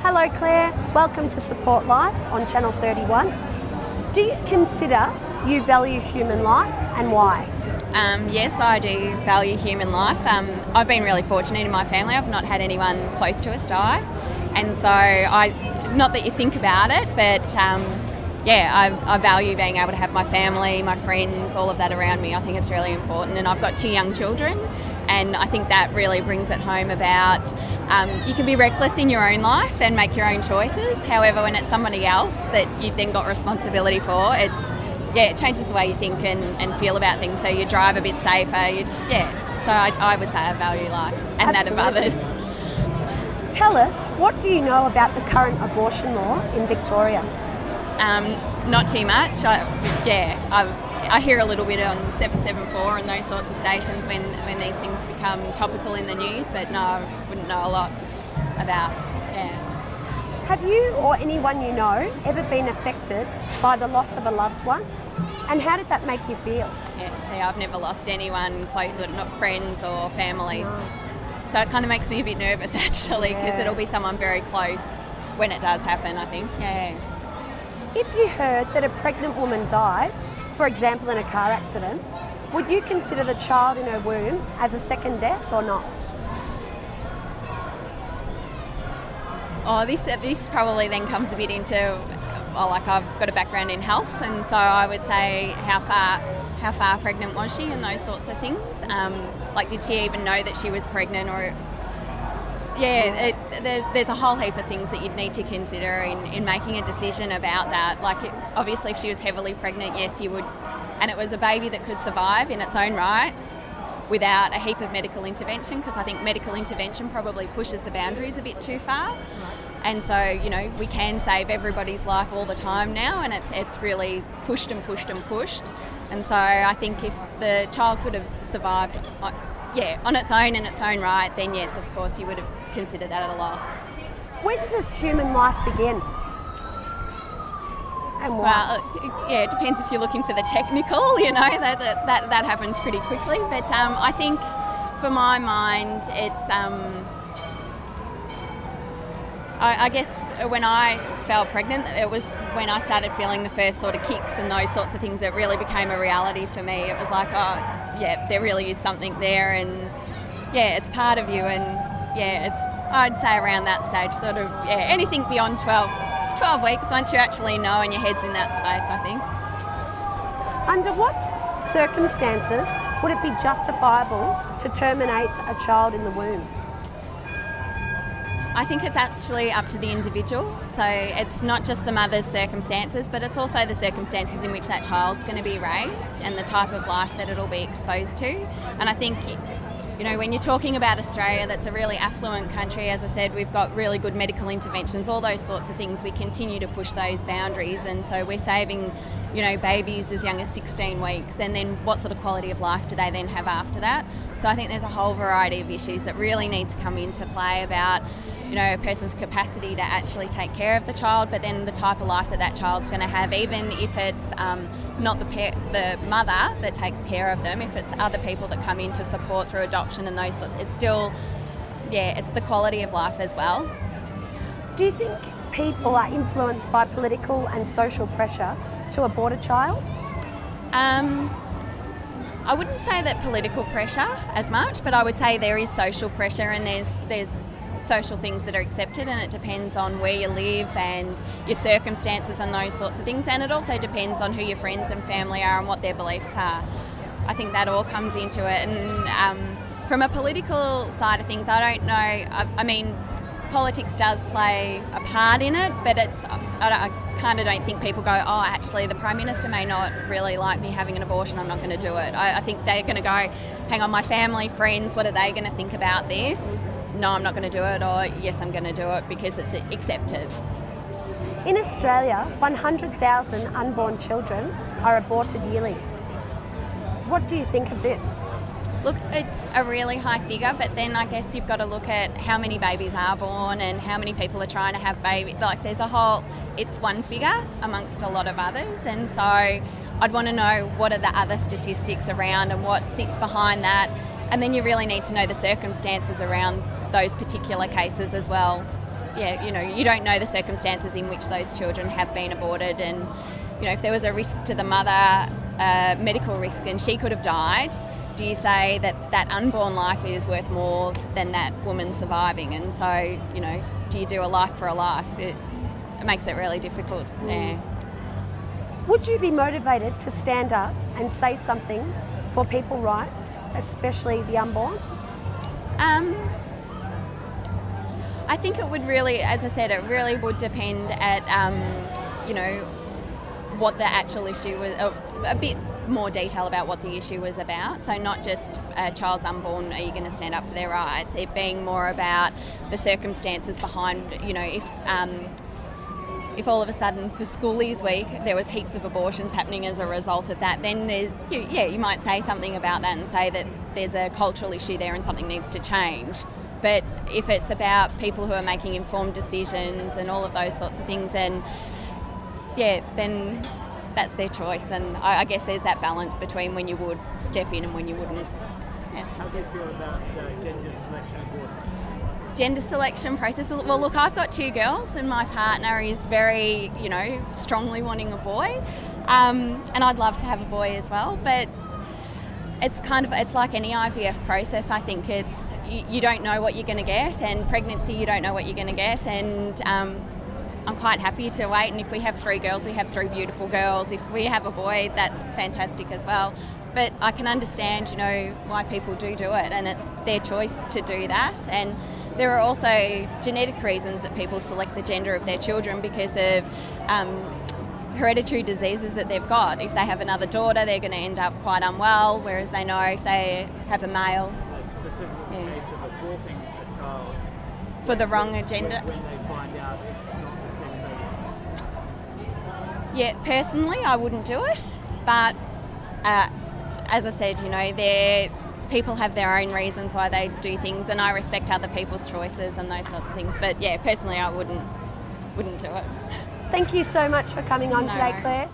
Hello Claire, welcome to Support Life on Channel 31. Do you consider you value human life and why? Yes, I do value human life. I've been really fortunate in my family. I've not had anyone close to us die. And so, not that you think about it, but I value being able to have my family, my friends, all of that around me. I think it's really important. And I've got 2 young children, and I think that really brings it home about you can be reckless in your own life and make your own choices. However, when it's somebody else that you've then got responsibility for, it changes the way you think and feel about things. So you drive a bit safer. So I would say I value life and Absolutely. that of others. Tell us, what do you know about the current abortion law in Victoria? Not too much. I hear a little bit on 774 and those sorts of stations when these things become topical in the news, but no, I wouldn't know a lot about. Have you or anyone you know ever been affected by the loss of a loved one? And how did that make you feel? I've never lost anyone close, not friends or family. No. So it kind of makes me a bit nervous actually, because it'll be someone very close when it does happen, I think. If you heard that a pregnant woman died, for example in a car accident, would you consider the child in her womb as a second death or not? This probably then comes a bit into, I've got a background in health, and so I would say how far pregnant was she and those sorts of things. Did she even know that she was pregnant? Or there's a whole heap of things that you'd need to consider in making a decision about that. Obviously if she was heavily pregnant, yes you would, and it was a baby that could survive in its own rights without a heap of medical intervention, because I think medical intervention probably pushes the boundaries a bit too far. And so, we can save everybody's life all the time now, and it's really pushed and pushed and pushed. And so I think if the child could have survived on its own in its own right, then yes, of course you would have considered that a loss. When does human life begin? And why? Well, it depends if you're looking for the technical, that happens pretty quickly. But I think for my mind, it's, I guess when I fell pregnant, it was when I started feeling the first sort of kicks and those sorts of things that really became a reality for me. It was like, there really is something there, and it's part of you, and I'd say around that stage, sort of, anything beyond 12 weeks, once you actually know and your head's in that space, I think. Under what circumstances would it be justifiable to terminate a child in the womb? I think it's actually up to the individual. So it's not just the mother's circumstances, but it's also the circumstances in which that child's going to be raised and the type of life that it'll be exposed to. And I think, when you're talking about Australia, that's a really affluent country. As I said, we've got really good medical interventions, all those sorts of things. We continue to push those boundaries, and so we're saving, babies as young as 16 weeks. And then what sort of quality of life do they then have after that? So I think there's a whole variety of issues that really need to come into play about, a person's capacity to actually take care of the child, but then the type of life that child's going to have, even if it's not the mother that takes care of them, if it's other people that come in to support through adoption and those sorts, it's still, it's the quality of life as well. Do you think people are influenced by political and social pressure to abort a child? I wouldn't say that political pressure as much, but I would say there is social pressure, and there's social things that are accepted, and it depends on where you live and your circumstances and those sorts of things, and it also depends on who your friends and family are and what their beliefs are. I think that all comes into it, and from a political side of things, I don't know, I mean politics does play a part in it, but I kind of don't think people go, actually the Prime Minister may not really like me having an abortion, I'm not going to do it. I think they're going to go, hang on, my family, friends, what are they going to think about this? No, I'm not going to do it, or yes, I'm going to do it because it's accepted. In Australia, 100,000 unborn children are aborted yearly. What do you think of this? Look, it's a really high figure, but then I guess you've got to look at how many babies are born and how many people are trying to have babies. It's one figure amongst a lot of others, and so I'd want to know what are the other statistics around and what sits behind that, and then you really need to know the circumstances around those particular cases as well. yeah, you know, you don't know the circumstances in which those children have been aborted, and you know, if there was a risk to the mother, medical risk, and she could have died, do you say that that unborn life is worth more than that woman surviving? And so, you know, do you do a life for a life? It makes it really difficult. Yeah. Would you be motivated to stand up and say something for people's rights, especially the unborn? I think it would really, as I said, it really would depend at, you know, what the actual issue was, a bit more detail about what the issue was about. So not just a child's unborn, are you going to stand up for their rights? It being more about the circumstances behind, you know, if all of a sudden for Schoolies Week there was heaps of abortions happening as a result of that, then you might say something about that and say that there's a cultural issue there and something needs to change. But if it's about people who are making informed decisions and all of those sorts of things, then that's their choice. And I guess there's that balance between when you would step in and when you wouldn't. Yeah. How do you feel about gender selection abortion? Gender selection process. Well, look, I've got 2 girls and my partner is very, you know, strongly wanting a boy, and I'd love to have a boy as well, but it's like any IVF process. I think you don't know what you're going to get, and pregnancy you don't know what you're going to get, and I'm quite happy to wait, and if we have 3 girls, we have 3 beautiful girls. If we have a boy, that's fantastic as well. But I can understand, you know, why people do it, and it's their choice to do that. And there are also genetic reasons that people select the gender of their children because of hereditary diseases that they've got. If they have another daughter, they're going to end up quite unwell, whereas they know if they have a male. A specific case of aborting a child for the wrong agenda. When they find out it's not the sex they want. Yeah, personally, I wouldn't do it, but as I said, you know, people have their own reasons why they do things, and I respect other people's choices and those sorts of things. But yeah, personally, I wouldn't do it. Thank you so much for coming on today, worries. Claire.